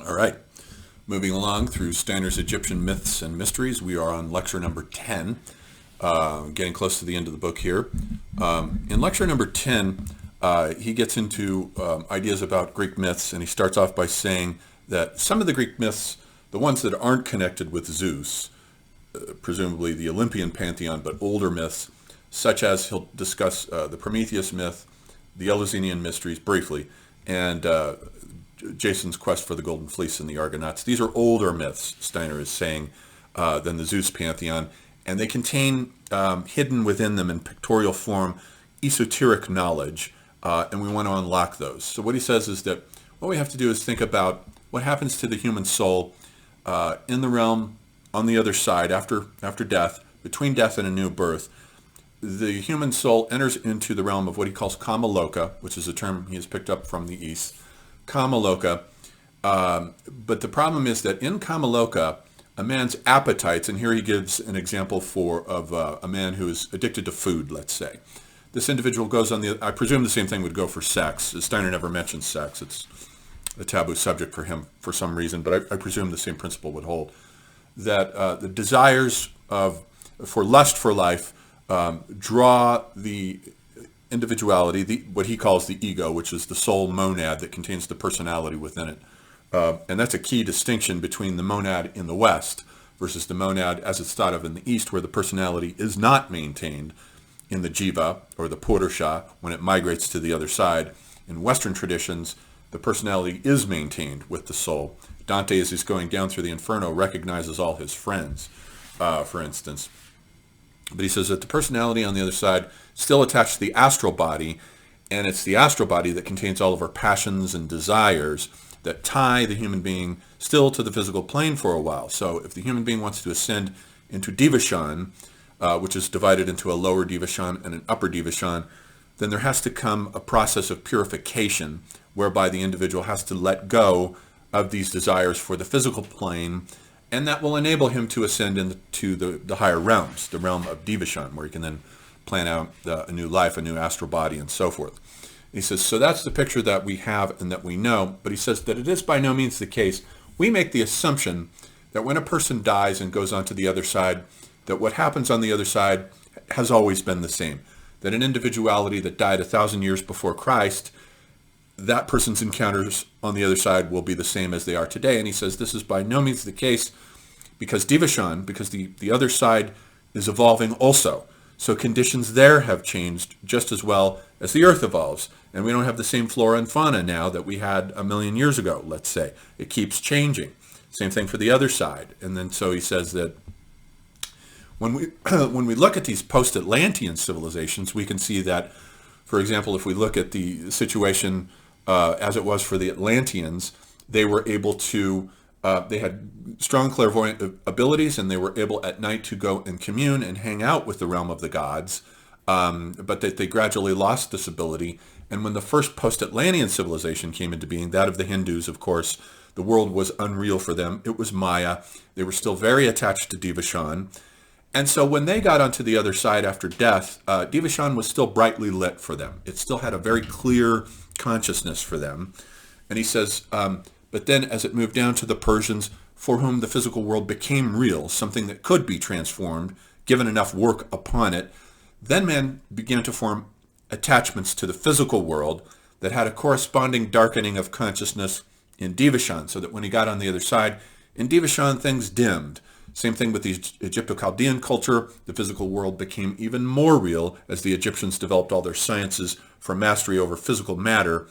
All right. Moving along through Steiner's Egyptian Myths and Mysteries, we are on lecture number 10, getting close to the end of the book here. In lecture number 10, he gets into ideas about Greek myths, and he starts off by saying that some of the Greek myths, the ones that aren't connected with Zeus, presumably the Olympian pantheon, but older myths, such as he'll discuss the Prometheus myth, the Eleusinian mysteries briefly, and Jason's quest for the Golden Fleece and the Argonauts. These are older myths, Steiner is saying, than the Zeus pantheon, and they contain hidden within them in pictorial form esoteric knowledge, and we want to unlock those. So what he says is that what we have to do is think about what happens to the human soul in the realm on the other side after death, between death and a new birth. The human soul enters into the realm of what he calls Kamaloka, which is a term he has picked up from the East. Kamaloka. But the problem is that in Kamaloka, a man's appetites, and here he gives an example of a man who is addicted to food, let's say. This individual goes on I presume the same thing would go for sex. Steiner never mentions sex. It's a taboo subject for him for some reason, but I presume the same principle would hold. That the desires for lust for life draw the individuality, what he calls the ego, which is the soul monad that contains the personality within it. And that's a key distinction between the monad in the West versus the monad as it's thought of in the East, where the personality is not maintained in the jiva, or the purusha, when it migrates to the other side. In Western traditions, the personality is maintained with the soul. Dante, as he's going down through the Inferno, recognizes all his friends, for instance. But he says that the personality on the other side still attached to the astral body, and it's the astral body that contains all of our passions and desires that tie the human being still to the physical plane for a while. So if the human being wants to ascend into Divashan, which is divided into a lower Divashan and an upper Divashan, then there has to come a process of purification whereby the individual has to let go of these desires for the physical plane, and that will enable him to ascend into the higher realms, the realm of Divashan, where he can then plan out a new life, a new astral body, and so forth. He says, so that's the picture that we have and that we know, but he says that it is by no means the case. We make the assumption that when a person dies and goes on to the other side, that what happens on the other side has always been the same. That an individuality that died 1,000 years before Christ, that person's encounters on the other side will be the same as they are today. And he says this is by no means the case because Divashan, because the other side is evolving also. So conditions there have changed just as well as the earth evolves. And we don't have the same flora and fauna now that we had 1 million years ago, let's say. It keeps changing. Same thing for the other side. And then so he says that when we look at these post-Atlantean civilizations, we can see that, for example, if we look at the situation as it was for the Atlanteans, they were able to, they had strong clairvoyant abilities, and they were able at night to go and commune and hang out with the realm of the gods, but that they gradually lost this ability. And when the first post-Atlantean civilization came into being, that of the Hindus, of course, the world was unreal for them. It was Maya. They were still very attached to Divashan. And so when they got onto the other side after death, Divashan was still brightly lit for them. It still had a very clear consciousness for them. And he says, but then as it moved down to the Persians, for whom the physical world became real, something that could be transformed, given enough work upon it, then men began to form attachments to the physical world that had a corresponding darkening of consciousness in Divashan, so that when he got on the other side, in Divashan things dimmed. Same thing with the Egypto-Chaldean culture. The physical world became even more real as the Egyptians developed all their sciences for mastery over physical matter.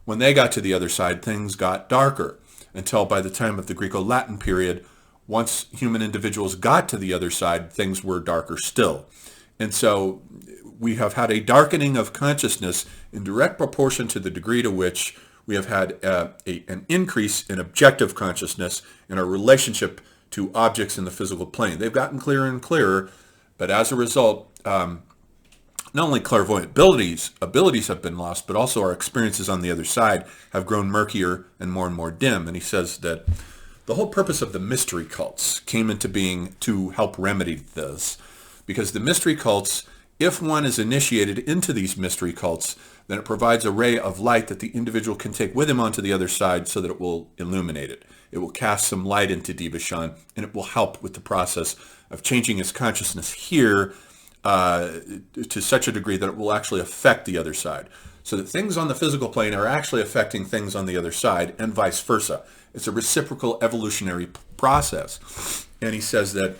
When they got to the other side, things got darker until by the time of the Greco-Latin period, once human individuals got to the other side, things were darker still. And so we have had a darkening of consciousness in direct proportion to the degree to which we have had an increase in objective consciousness in our relationship to objects in the physical plane. They've gotten clearer and clearer, but as a result, not only clairvoyant abilities have been lost, but also our experiences on the other side have grown murkier and more dim. And he says that the whole purpose of the mystery cults came into being to help remedy this, because the mystery cults, if one is initiated into these mystery cults, then it provides a ray of light that the individual can take with him onto the other side so that it will illuminate it. It will cast some light into Devachan, and it will help with the process of changing his consciousness here to such a degree that it will actually affect the other side. So that things on the physical plane are actually affecting things on the other side, and vice versa. It's a reciprocal evolutionary process. And he says that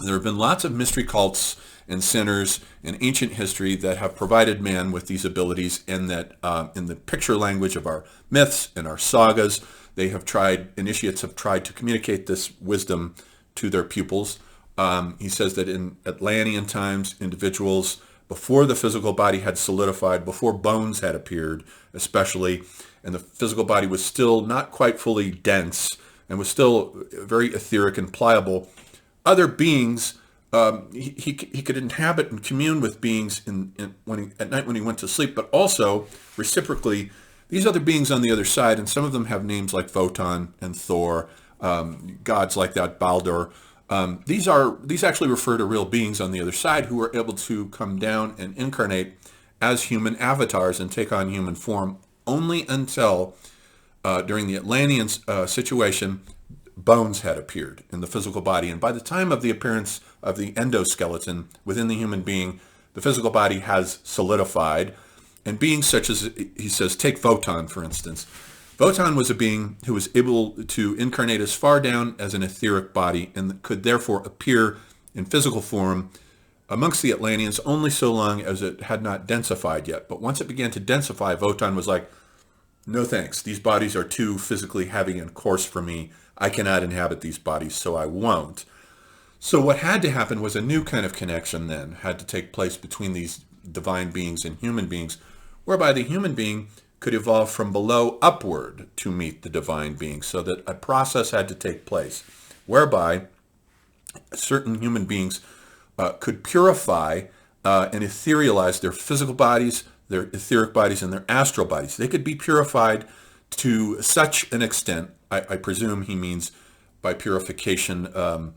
there have been lots of mystery cults and centers in ancient history that have provided man with these abilities, and that in the picture language of our myths and our sagas, initiates have tried to communicate this wisdom to their pupils. He says that in Atlantean times, individuals, before the physical body had solidified, before bones had appeared especially, and the physical body was still not quite fully dense and was still very etheric and pliable, other beings, he could inhabit and commune with beings at night when he went to sleep, but also reciprocally, these other beings on the other side, and some of them have names like Wotan and Thor, gods like that, Baldur. These actually refer to real beings on the other side who are able to come down and incarnate as human avatars and take on human form only until during the Atlantean situation, bones had appeared in the physical body. And by the time of the appearance of the endoskeleton within the human being, the physical body has solidified. And beings such as, he says, take Wotan, for instance. Wotan was a being who was able to incarnate as far down as an etheric body and could therefore appear in physical form amongst the Atlanteans only so long as it had not densified yet. But once it began to densify, Wotan was like, no thanks. These bodies are too physically heavy and coarse for me. I cannot inhabit these bodies, so I won't. So what had to happen was a new kind of connection then had to take place between these divine beings and human beings, whereby the human being could evolve from below upward to meet the divine being, so that a process had to take place whereby certain human beings could purify and etherealize their physical bodies, their etheric bodies, and their astral bodies. They could be purified to such an extent, I presume he means by purification,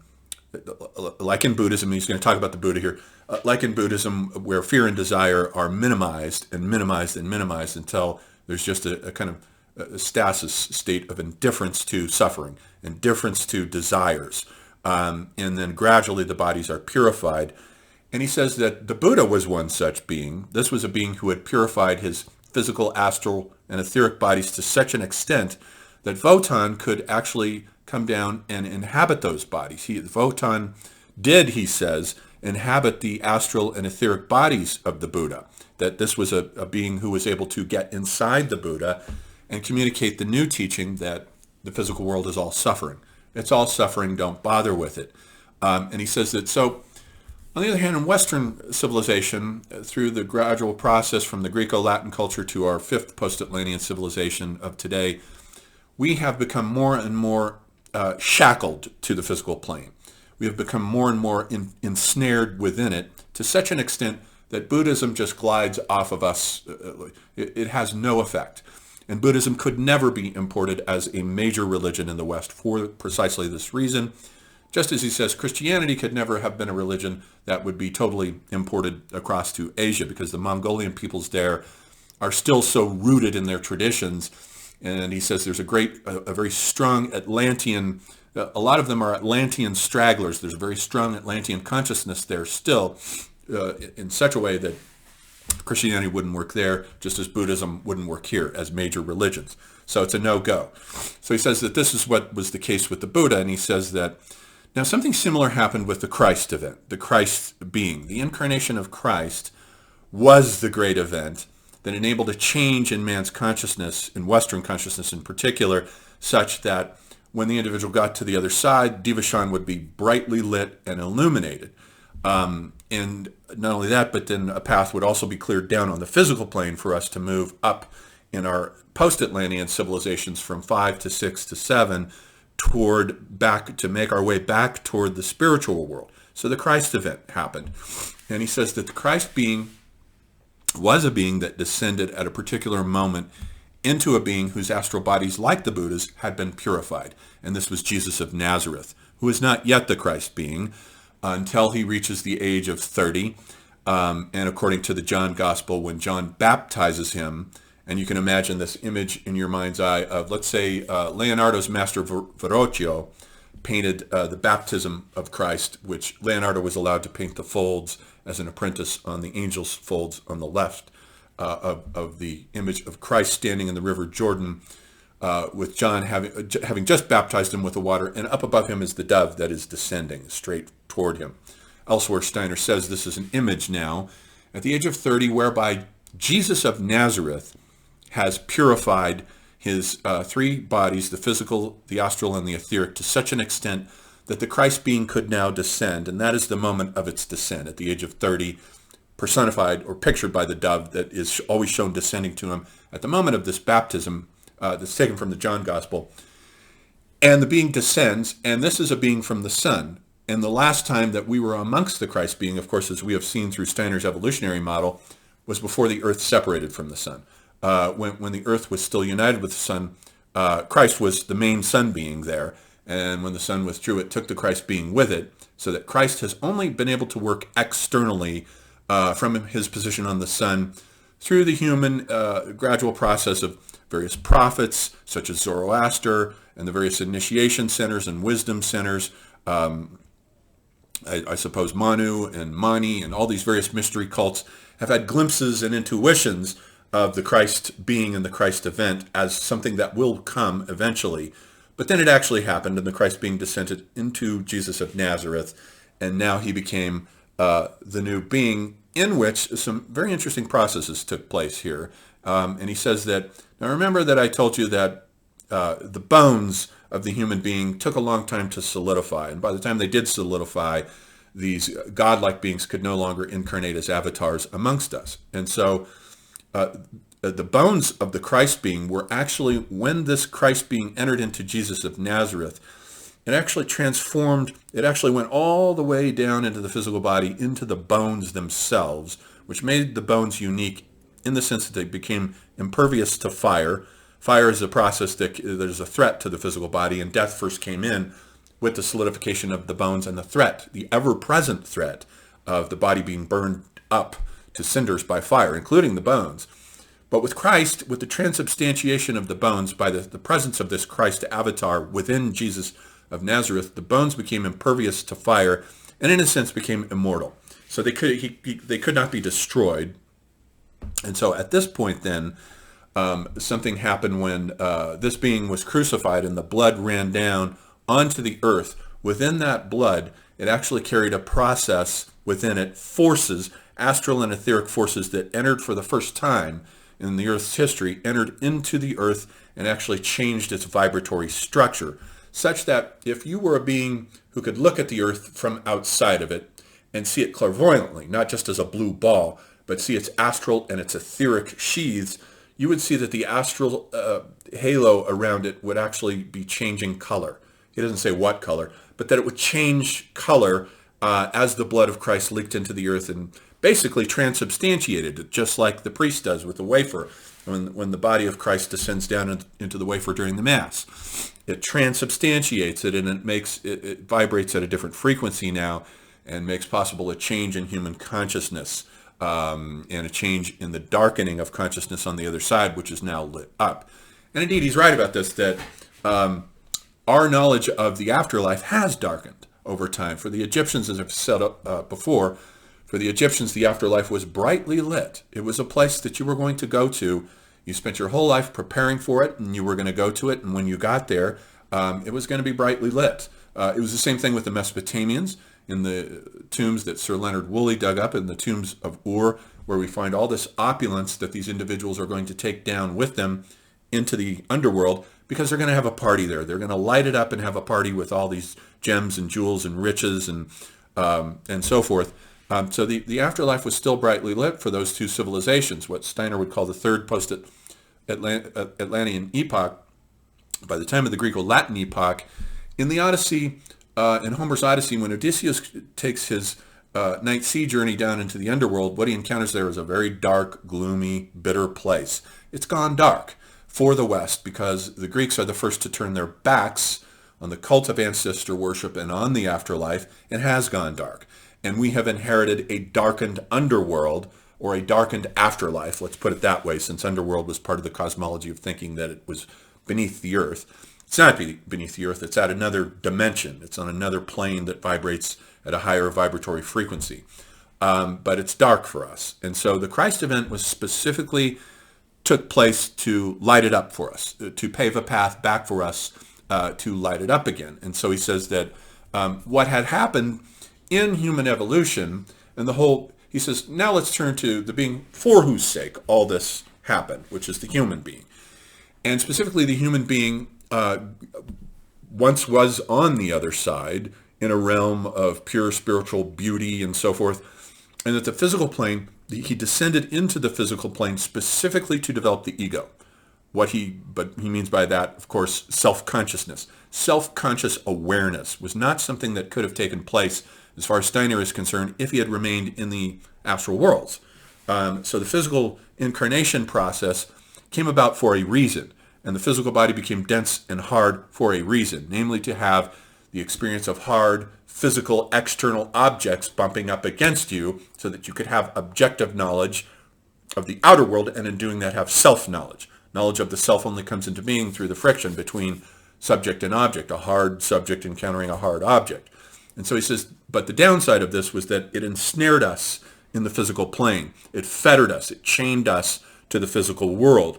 like in Buddhism, he's going to talk about the Buddha here, like in Buddhism, where fear and desire are minimized and minimized and minimized until there's just a kind of a stasis state of indifference to suffering, indifference to desires. And then gradually the bodies are purified. And he says that the Buddha was one such being. This was a being who had purified his physical, astral, and etheric bodies to such an extent that Wotan could actually come down and inhabit those bodies. Wotan did, he says, inhabit the astral and etheric bodies of the Buddha. That this was a being who was able to get inside the Buddha and communicate the new teaching that the physical world is all suffering. It's all suffering, don't bother with it. And he says that, so, on the other hand, in Western civilization, through the gradual process from the Greco-Latin culture to our fifth post-Atlantean civilization of today, we have become more and more shackled to the physical plane. We have become more and more ensnared within it to such an extent that Buddhism just glides off of us. It has no effect. And Buddhism could never be imported as a major religion in the West for precisely this reason. Just as he says Christianity could never have been a religion that would be totally imported across to Asia, because the Mongolian peoples there are still so rooted in their traditions. And he says there's a very strong Atlantean, a lot of them are Atlantean stragglers. There's a very strong Atlantean consciousness there still, in such a way that Christianity wouldn't work there, just as Buddhism wouldn't work here as major religions. So it's a no-go. So he says that this is what was the case with the Buddha, and he says that now something similar happened with the Christ event, the Christ being. The incarnation of Christ was the great event that enabled a change in man's consciousness, in Western consciousness in particular, such that when the individual got to the other side, Devachan would be brightly lit and illuminated. And not only that, but then a path would also be cleared down on the physical plane for us to move up in our post-Atlantean civilizations from 5 to 6 to 7 to make our way back toward the spiritual world. So the Christ event happened. And he says that the Christ being was a being that descended at a particular moment into a being whose astral bodies, like the Buddha's, had been purified. And this was Jesus of Nazareth, who is not yet the Christ being until he reaches the age of 30. And according to the John Gospel, when John baptizes him, and you can imagine this image in your mind's eye of, let's say, Leonardo's master Verrocchio painted the baptism of Christ, which Leonardo was allowed to paint the folds as an apprentice on the angel's folds on the left of the image of Christ standing in the river Jordan, with John having just baptized him with the water, and up above him is the dove that is descending straight toward him. Elsewhere, Steiner says this is an image now at the age of 30 whereby Jesus of Nazareth has purified his three bodies, the physical, the astral, and the etheric, to such an extent that the Christ being could now descend, and that is the moment of its descent at the age of 30, personified or pictured by the dove that is always shown descending to him at the moment of this baptism that's taken from the John Gospel. And the being descends, and this is a being from the Son. And the last time that we were amongst the Christ being, of course, as we have seen through Steiner's evolutionary model, was before the earth separated from the Son. When the earth was still united with the Son, Christ was the main Son being there. And when the Son withdrew, it took the Christ being with it, so that Christ has only been able to work externally from his position on the Son through the human gradual process of various prophets, such as Zoroaster, and the various initiation centers and wisdom centers, I suppose Manu and Mani and all these various mystery cults have had glimpses and intuitions of the Christ being and the Christ event as something that will come eventually. But then it actually happened, and the Christ being descended into Jesus of Nazareth, and now he became the new being, in which some very interesting processes took place here. And he says that, now remember that I told you that the bones of the human being took a long time to solidify. And by the time they did solidify, these godlike beings could no longer incarnate as avatars amongst us. And so the bones of the Christ being were actually, when this Christ being entered into Jesus of Nazareth, it actually transformed, it actually went all the way down into the physical body, into the bones themselves, which made the bones unique in the sense that they became impervious to fire. Fire is a process that there's a threat to the physical body, and death first came in with the solidification of the bones and the threat, the ever-present threat of the body being burned up to cinders by fire, including the bones. But with Christ, with the transubstantiation of the bones by the presence of this Christ avatar within Jesus of Nazareth, the bones became impervious to fire and in a sense became immortal. So they could not be destroyed. And so at this point then, something happened when this being was crucified and the blood ran down onto the earth. Within that blood, it actually carried a process within it, forces, astral and etheric forces that entered for the first time in the earth's history, entered into the earth and actually changed its vibratory structure, such that if you were a being who could look at the earth from outside of it and see it clairvoyantly, not just as a blue ball, but see its astral and its etheric sheaths, you would see that the astral halo around it would actually be changing color. He doesn't say what color, but that it would change color as the blood of Christ leaked into the earth and basically transubstantiated it, just like the priest does with the wafer when the body of Christ descends down into the wafer during the Mass. It transubstantiates it, and it vibrates at a different frequency now and makes possible a change in human consciousness and a change in the darkening of consciousness on the other side, which is now lit up. And indeed, he's right about this, that our knowledge of the afterlife has darkened over time. For the Egyptians, as I've said before, for the Egyptians, the afterlife was brightly lit. It was a place that you were going to go to. You spent your whole life preparing for it, and you were going to go to it. And when you got there, it was going to be brightly lit. It was the same thing with the Mesopotamians in the tombs that Sir Leonard Woolley dug up, in the tombs of Ur, where we find all this opulence that these individuals are going to take down with them into the underworld, because they're going to have a party there. They're going to light it up and have a party with all these gems and jewels and riches and so forth. So the afterlife was still brightly lit for those two civilizations, what Steiner would call the third post-Atlantean epoch. By the time of the Greco-Latin epoch, in the Odyssey, in Homer's Odyssey, when Odysseus takes his night sea journey down into the underworld, what he encounters there is a very dark, gloomy, bitter place. It's gone dark for the West because the Greeks are the first to turn their backs on the cult of ancestor worship and on the afterlife. It has gone dark. and we have inherited a darkened underworld, or a darkened afterlife. Let's put it that way, since underworld was part of the cosmology of thinking that it was beneath the earth. It's not beneath the earth. It's at another dimension. It's on another plane that vibrates at a higher vibratory frequency. But it's dark for us. And so the Christ event was specifically took place to light it up for us, to pave a path back for us, to light it up again. And so he says that what had happened in human evolution and he says, now let's turn to the being for whose sake all this happened, which is the human being. And specifically the human being once was on the other side in a realm of pure spiritual beauty and so forth, and that the physical plane, he descended into the physical plane specifically to develop the ego. But he means by that, of course, self-consciousness. Self-conscious awareness was not something that could have taken place, as far as Steiner is concerned, if he had remained in the astral worlds. So the physical incarnation process came about for a reason, and the physical body became dense and hard for a reason, namely to have the experience of hard, physical, external objects bumping up against you so that you could have objective knowledge of the outer world, and in doing that have self-knowledge. Knowledge of the self only comes into being through the friction between subject and object, a hard subject encountering a hard object. And so he says, but the downside of this was that it ensnared us in the physical plane. It fettered us. It chained us to the physical world.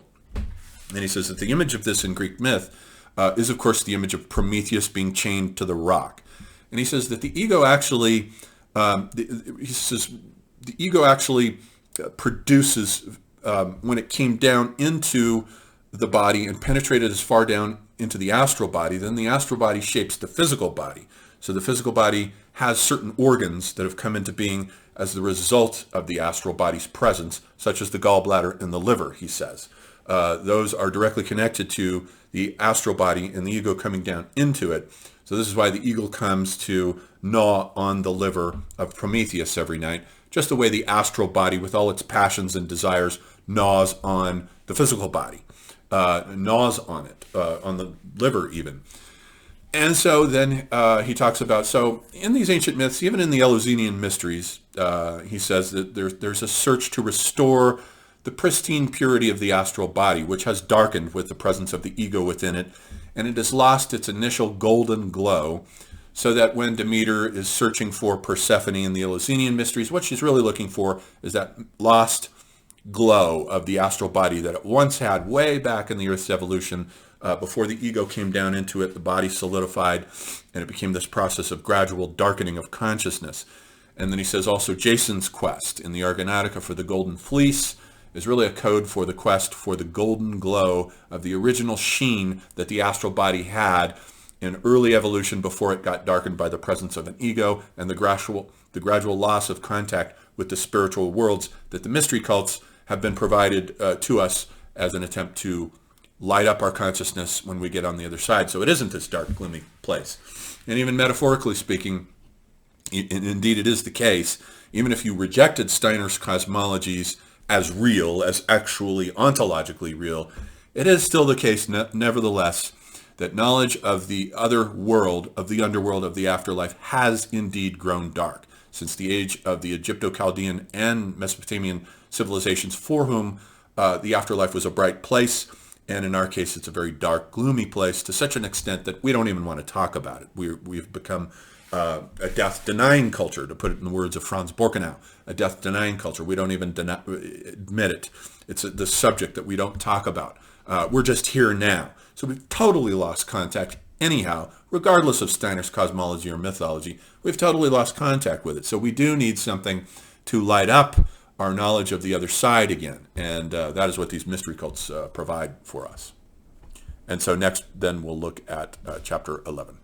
And he says that the image of this in Greek myth is, of course, the image of Prometheus being chained to the rock. And he says that the ego actually, produces, when it came down into the body and penetrated as far down into the astral body, then the astral body shapes the physical body. So the physical body has certain organs that have come into being as the result of the astral body's presence, such as the gallbladder and the liver, he says. Those are directly connected to the astral body and the ego coming down into it. So this is why the eagle comes to gnaw on the liver of Prometheus every night, just the way the astral body, with all its passions and desires, gnaws on the physical body, gnaws on it, on the liver even. And so then he talks about, so in these ancient myths, even in the Eleusinian mysteries, he says that there's a search to restore the pristine purity of the astral body, which has darkened with the presence of the ego within it, and it has lost its initial golden glow, so that when Demeter is searching for Persephone in the Eleusinian mysteries, what she's really looking for is that lost glow of the astral body that it once had way back in the Earth's evolution. Before the ego came down into it, the body solidified, and it became this process of gradual darkening of consciousness. And then he says also Jason's quest in the Argonautica for the Golden Fleece is really a code for the quest for the golden glow of the original sheen that the astral body had in early evolution before it got darkened by the presence of an ego and the gradual loss of contact with the spiritual worlds that the mystery cults have been provided to us as an attempt to light up our consciousness when we get on the other side. So it isn't this dark, gloomy place. And even metaphorically speaking, and indeed it is the case, even if you rejected Steiner's cosmologies as real, as actually ontologically real, it is still the case, nevertheless, that knowledge of the other world, of the underworld, of the afterlife, has indeed grown dark since the age of the Egypto-Chaldean and Mesopotamian civilizations, for whom the afterlife was a bright place. And in our case, it's a very dark, gloomy place to such an extent that we don't even want to talk about it. We've become a death-denying culture, to put it in the words of Franz Borkenau, a death-denying culture. We don't even admit it. It's the subject that we don't talk about. We're just here now. So we've totally lost contact anyhow, regardless of Steiner's cosmology or mythology. We've totally lost contact with it. So we do need something to light up our knowledge of the other side again. And that is what these mystery cults provide for us. And so next, then we'll look at chapter 11.